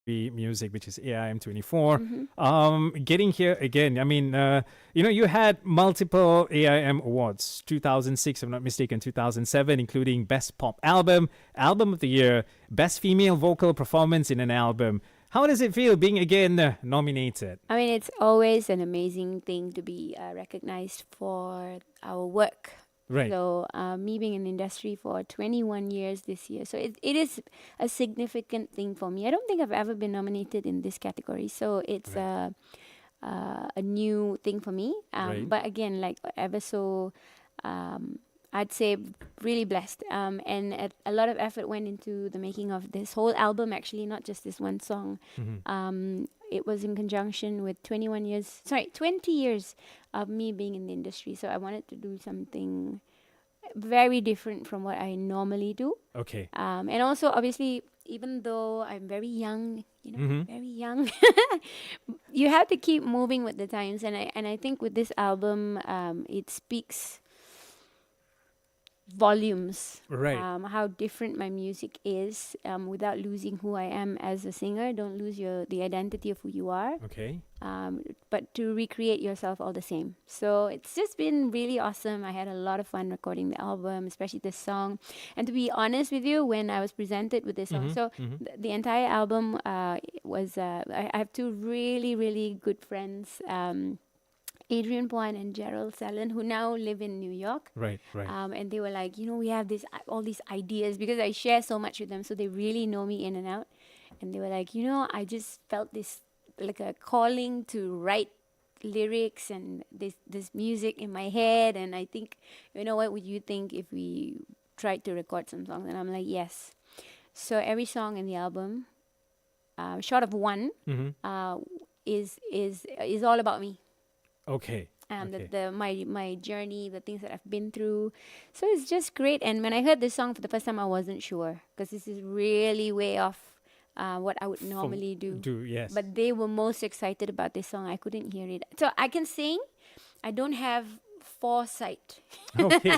music, which is AIM 24. Mm-hmm. Getting here again, I mean, you had multiple AIM awards, 2006, if I'm not mistaken, 2007, including Best Pop Album, Album of the Year, Best Female Vocal Performance in an Album. How does it feel being again nominated? I mean, it's always an amazing thing to be recognized for our work. Right. So me being in the industry for 21 years this year, so it is a significant thing for me. I don't think I've ever been nominated in this category, so it's Right. a new thing for me. Right. But again, like ever so, I'd say really blessed. And a lot of effort went into the making of this whole album, actually, not just this one song. Mhm. It was in conjunction with 20 years of me being in the industry. So I wanted to do something very different from what I normally do. Okay. And also, obviously, even though I'm very young, Mhm. very young, you have to keep moving with the times. And I think with this album, it speaks volumes, Right. how different my music is, without losing who I am as a singer. Don't lose the identity of who you are, Okay. but to recreate yourself all the same. So it's just been really awesome. I had a lot of fun recording the album, especially this song. And to be honest with you, when I was presented with this song, Mhm. so Mhm. the entire album was, I have two really, really good friends, Adrian Puan and Gerald Sellen, who now live in New York. Right. Right. And they were like, we have all these ideas, because I share so much with them, so they really know me in and out. And they were like, I just felt this, like a calling to write lyrics and this music in my head. And I think, what would you think if we tried to record some songs? And I'm like, yes. So every song in the album, short of one, Mhm. is all about me. Okay. Okay. My journey, the things that I've been through. So it's just great. And when I heard this song for the first time, I wasn't sure, because this is really way off what I would normally do. Yes. But they were most excited about this song. I couldn't hear it. So I can sing. I don't have foresight. Okay.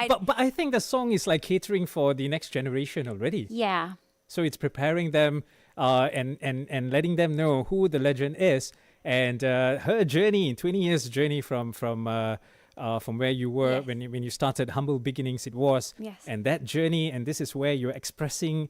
But I think the song is like catering for the next generation already. yeah. So it's preparing them and letting them know who the legend is, and her journey, 20 years journey from where you were, Yes. when you started, humble beginnings it was. Yes. And that journey, and this is where you're expressing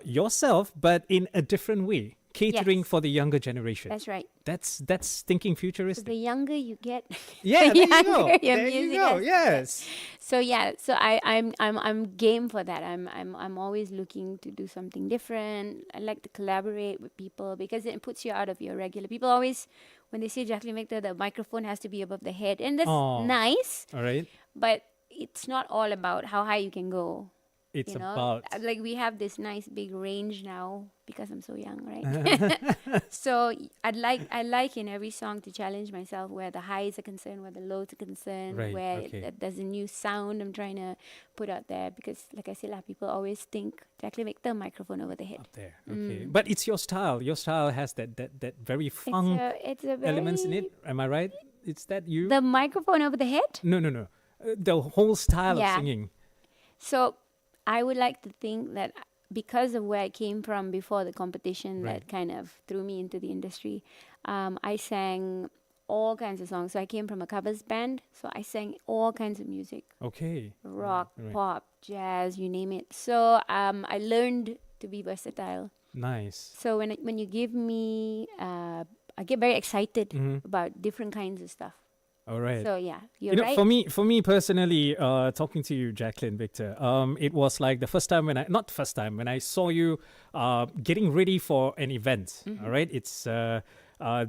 yourself, but in a different way, catering Yes. for the younger generation. That's right. That's thinking So futuristic. the younger you get, Yeah, the there you go. younger your There you music go. has to get. Yes. So yeah, so I'm game for that. I'm always looking to do something different. I like to collaborate with people, because it puts you out of your regular. People always, when they say Jacqueline Victor, the microphone has to be above the head, and that's Oh. nice. All right. But it's not all about how high you can go. It's about Like we have this nice big range now, because I'm so young, right? So I like in every song to challenge myself, where the highs are concerned, where the lows are concerned, Right, where okay. there's a new sound I'm trying to put out there. Because like I said, people always think Jacqueline Victor, microphone over the head. up there. Okay. But it's your style. Your style has that very funk It's a very, elements in it. Am I right? It's that you? the microphone over the head. No. The whole style of Yeah. singing. So I would like to think that because of where I came from before the competition, Right. that kind of threw me into the industry. I sang all kinds of songs. So I came from a covers band. So I sang all kinds of music, Okay. rock, Right. pop, jazz, you name it. So I learned to be versatile. Nice. So when you give me, I get very excited Mhm. about different kinds of stuff. All right. So yeah, you're You know, right. for me personally, talking to you, Jacqueline Victor, it was like the first time when I saw you getting ready for an event. Mm-hmm. All right, it's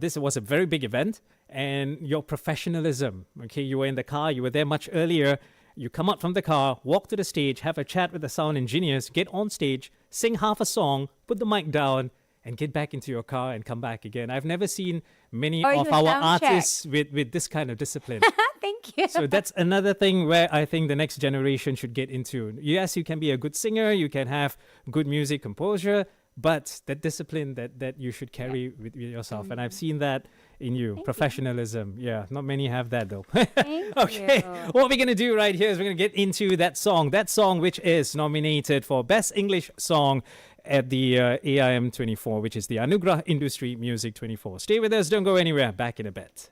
this was a very big event, and your professionalism. Okay, you were in the car, you were there much earlier. You come out from the car, walk to the stage, have a chat with the sound engineers, get on stage, sing half a song, put the mic down, and get back into your car and come back again. I've never seen many Or of your our sound check. artists with this kind of discipline. Thank you. So that's another thing where I think the next generation should get into. Yes, you can be a good singer, you can have good music composure, but that discipline that you should carry with yourself. And I've seen that in you. Thank you. Professionalism. Yeah, not many have that though. Thank Okay, you. what we're going to do right here is we're going to get into that song which is nominated for Best English Song. at the AIM 24, which is the Anugerah Industry Music 24. Stay with us. Don't go anywhere. Back in a bit.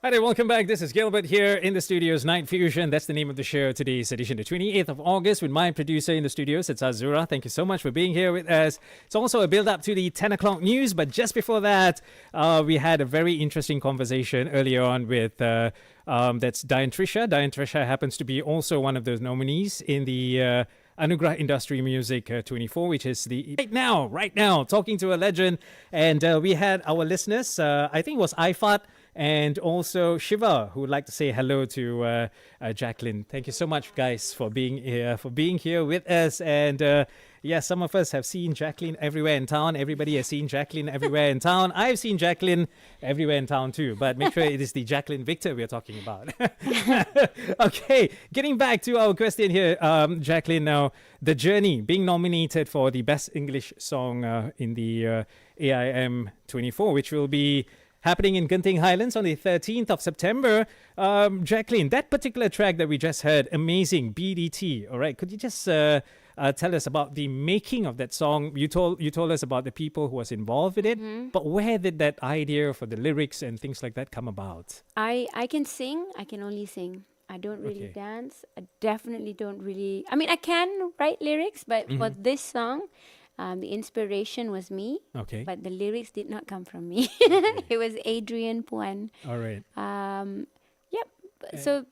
Hi there, welcome back. This is Gilbert here in the studios, Night Fusion. That's the name of the show. Today's edition, the 28th of August, with my producer in the studios. It's Azura. Thank you so much for being here with us. It's also a build-up to the 10 o'clock news, but just before that, we had a very interesting conversation earlier on with that's Diane Trisha. Diane Trisha happens to be also one of those nominees in the Anugerah Industry Music 24, which is the right now, talking to a legend. And we had our listeners, I think it was Ifat, and also Shiva, who would like to say hello to Jacqueline. Thank you so much, guys, for being here with us. And yeah, some of us have seen Jacqueline everywhere in town. Everybody has seen Jacqueline everywhere in town. I've seen Jacqueline everywhere in town too. But make sure it is the Jacqueline Victor we're talking about. Okay, getting back to our question here, Jacqueline. Now, the journey, being nominated for the Best English Song in the AIM 24, which will be happening in Genting Highlands on the 13th of September. Jacqueline, that particular track that we just heard, amazing, BDT. All right, could you just tell us about the making of that song? You told us about the people who was involved with it, but where did that idea for the lyrics and things like that come about? I can sing. I can only sing. I don't really dance. I definitely don't really... I mean, I can write lyrics, but for this song... the inspiration was me, but the lyrics did not come from me. It was Adrian Puan. All right. Yep. So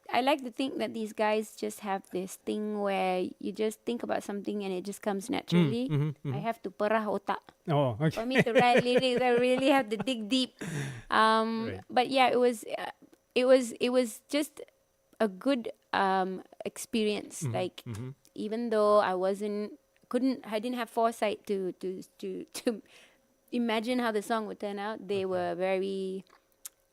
I like to think that these guys just have this thing where you just think about something and it just comes naturally. I have to perah otak. Oh, okay. For me to write lyrics, I really have to dig deep. Right. But yeah, it was... it was just a good experience. Like even though I didn't have foresight to imagine how the song would turn out. They were very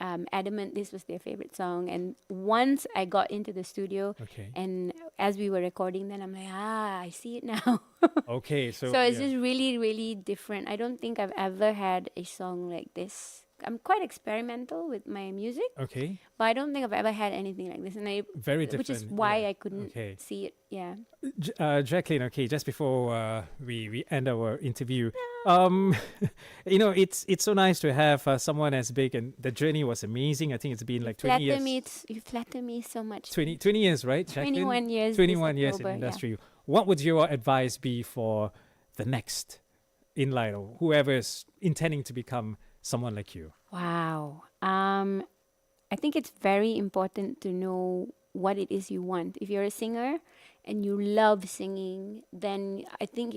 adamant this was their favorite song. And once I got into the studio, and as we were recording, then I'm like, I see it now. Okay, so So it's just really, really different. I don't think I've ever had a song like this. I'm quite experimental with my music, okay, but I don't think I've ever had anything like this. very different. Which is why I couldn't see it. Yeah. Jacqueline, okay, just before we end our interview, it's so nice to have someone as big, and the journey was amazing. I think it's been like 20 years. You flatter me so much. 20 years, right, Jacqueline? 21 years. 21 years in October, the industry. What would your advice be for the next in line, or whoever is intending to become someone like you? Wow. I think it's very important to know what it is you want. If you're a singer and you love singing, then I think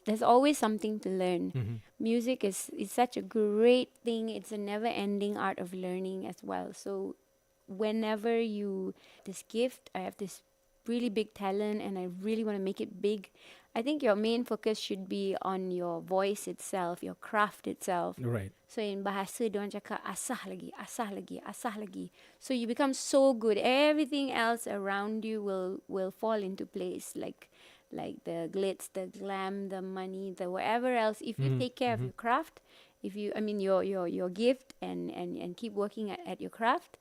there's always something to learn. Music is such a great thing. It's a never-ending art of learning as well. So whenever this gift, I have this really big talent and I really want to make it big, I think your main focus should be on your voice itself, your craft itself. Right. So in bahasa, diorang cakap asah lagi, asah lagi, asah lagi. So you become so good. Everything else around you will fall into place, like the glitz, the glam, the money, the whatever else. If you take care of your craft, your gift and keep working at your craft,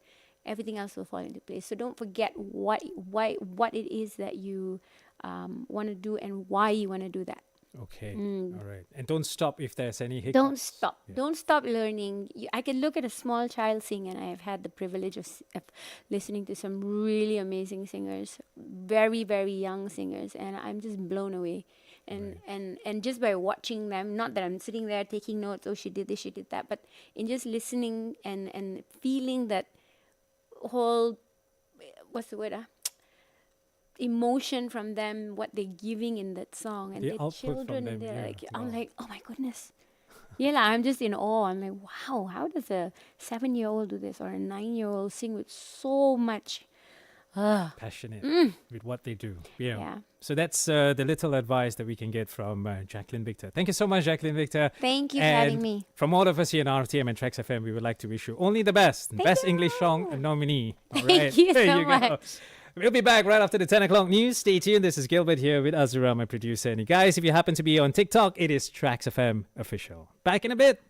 everything else will fall into place. So don't forget what it is that you want to do and why you want to do that. Okay. All right. And don't stop if there's any hiccups. Don't stop. Yeah. Don't stop learning. I can look at a small child sing, and I have had the privilege of listening to some really amazing singers, very, very young singers, and I'm just blown away. And just by watching them, not that I'm sitting there taking notes, oh, she did this, she did that, but in just listening and feeling that whole, what's the word? Emotion from them, what they're giving in that song, and the children, and they're like, I'm like, oh my goodness. Yeah, I'm just in awe. I'm like, wow, how does a 7-year-old do this, or a 9-year-old sing with so much passionate with what they do? Yeah. So that's the little advice that we can get from Jacqueline Victor. Thank you so much, Jacqueline Victor. Thank you for having me. From all of us here in RTM and Traxx FM, we would like to wish you only the best. Best English song nominee. All right. Thank you so much. We'll be back right after the 10 o'clock news. Stay tuned. This is Gilbert here with Azura, my producer. And you guys, if you happen to be on TikTok, it is Traxx FM official. Back in a bit.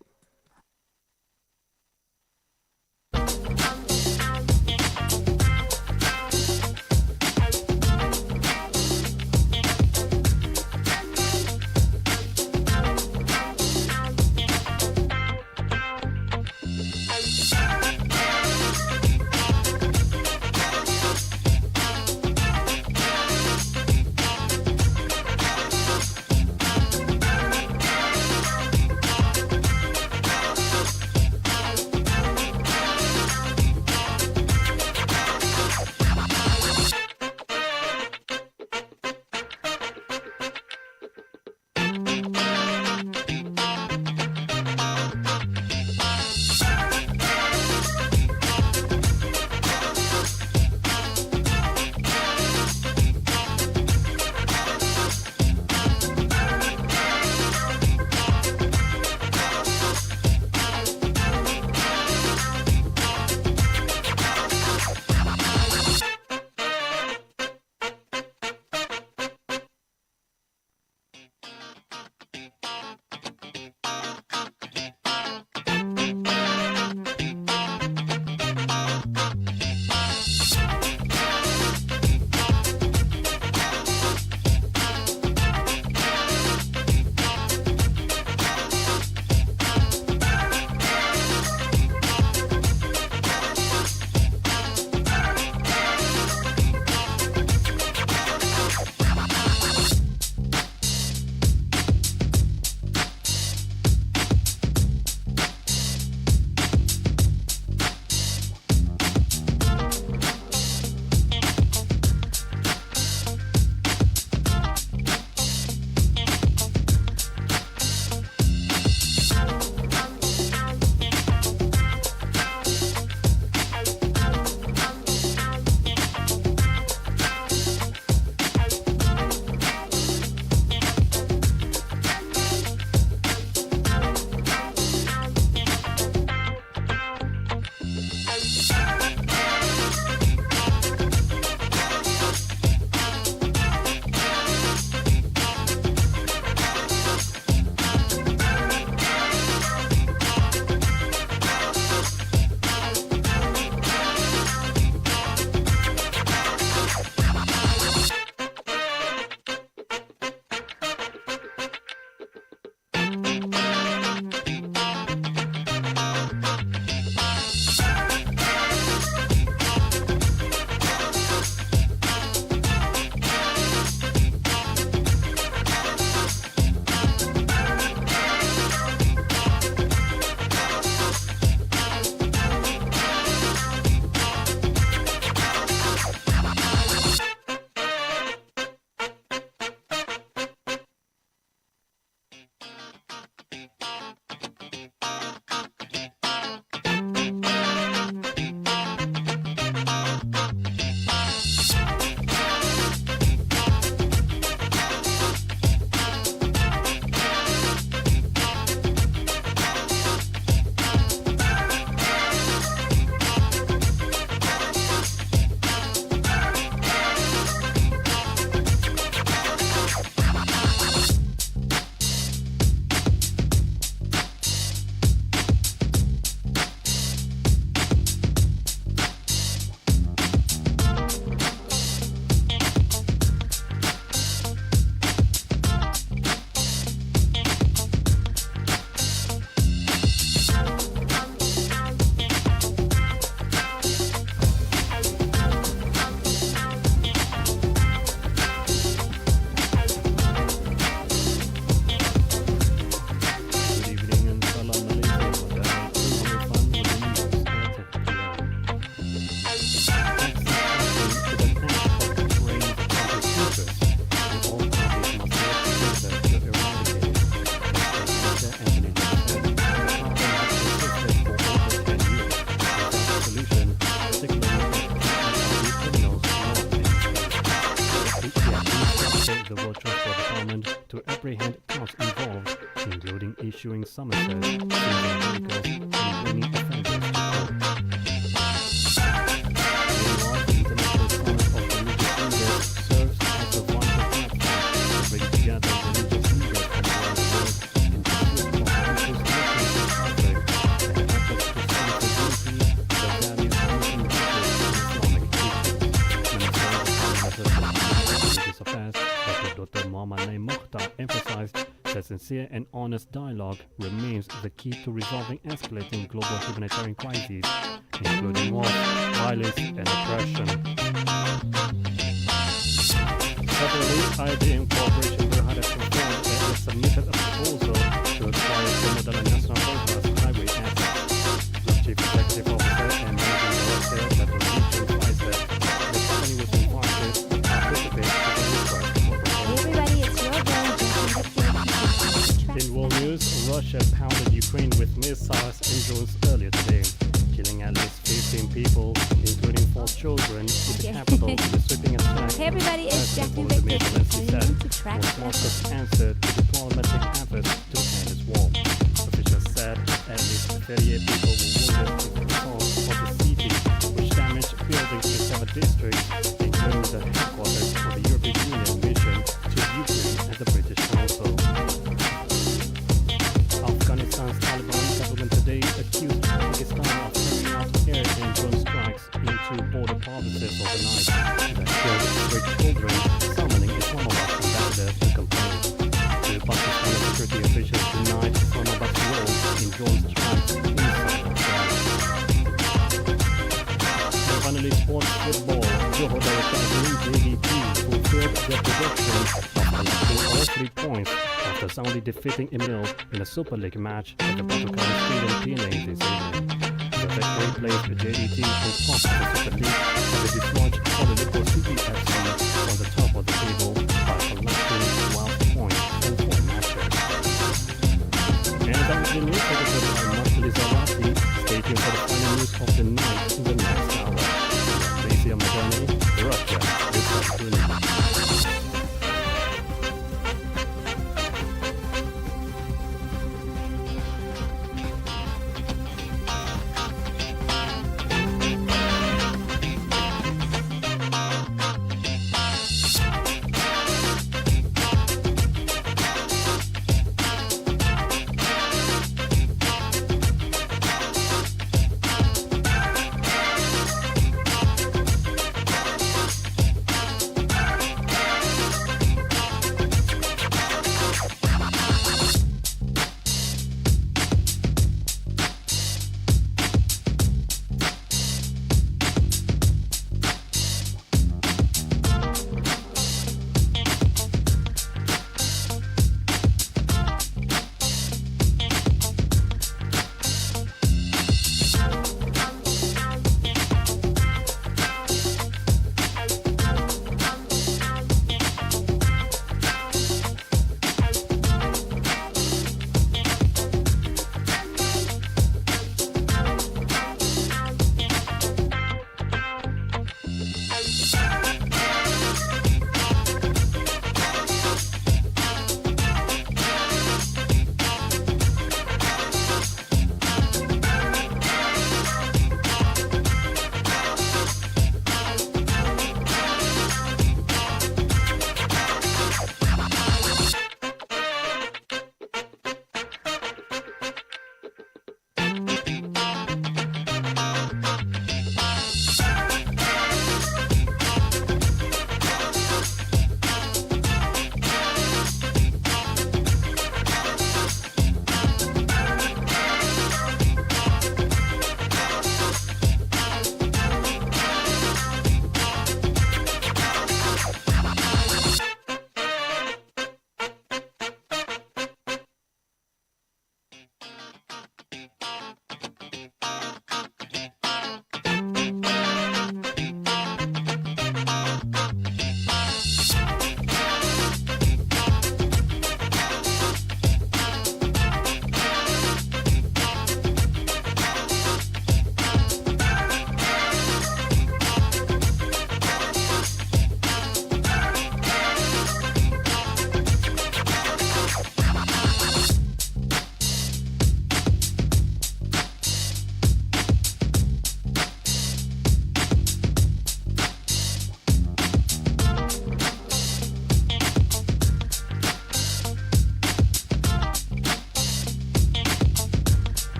bring Somerset, seizing vehicles and bringing offenders to court. Meanwhile, the International Summit of Religious Leaders serves as a vital platform to bring together religious leaders from around the world in pursuit of conscious solutions to conflict and efforts to strengthen unity, the values and Minister of Religious Affairs, Dr. Muhammad Naim Mokhtar, emphasized that sincere and honest dialogue remains the key to resolving escalating global humanitarian crises, including war, violence, and oppression. Separately, IITM Corporation Berhad has confirmed that it submitted a proposal to acquire the Nadiah National Bypass Highway assets. The Chief Executive Officer and Managing Director, Dr. advised that the company was invited to participate in the request for proposal. Everybody, it's your turn. In world news, Russia pounded Ukraine with missiles and drones earlier today, killing at least 15 people, including 4 children, in the capital with a sweeping attack. Hey everybody, it's Jackie Vladimir Victor Zelensky calling said in to was Traxx Moscow's FM. answer to diplomatic efforts to end its war. Officials said at least 38 people were wounded in the assault of the city, which damaged buildings in 7 districts, including the headquarters of the European Union mission to Ukraine and the British Council. Afghanistan's Taliban government today accused Pakistan of carrying out air and drone strikes into border provinces overnight that killed 3 children, summoning Islamabad's ambassador to complain. The Pakistani security officials denied Islamabad's role in drone strikes inside Afghanistan. And finally, sports football. Johor Darul JDT fulfilled their prediction of collecting all 3 points after soundly defeating Emil in a Super League match at the Portugal Stadium PNA this evening. The victory placed the JDT on top of the Super League as they dislodged Kuala City FC on the top of the table by collecting 12 points in 4 matches. And that was the news.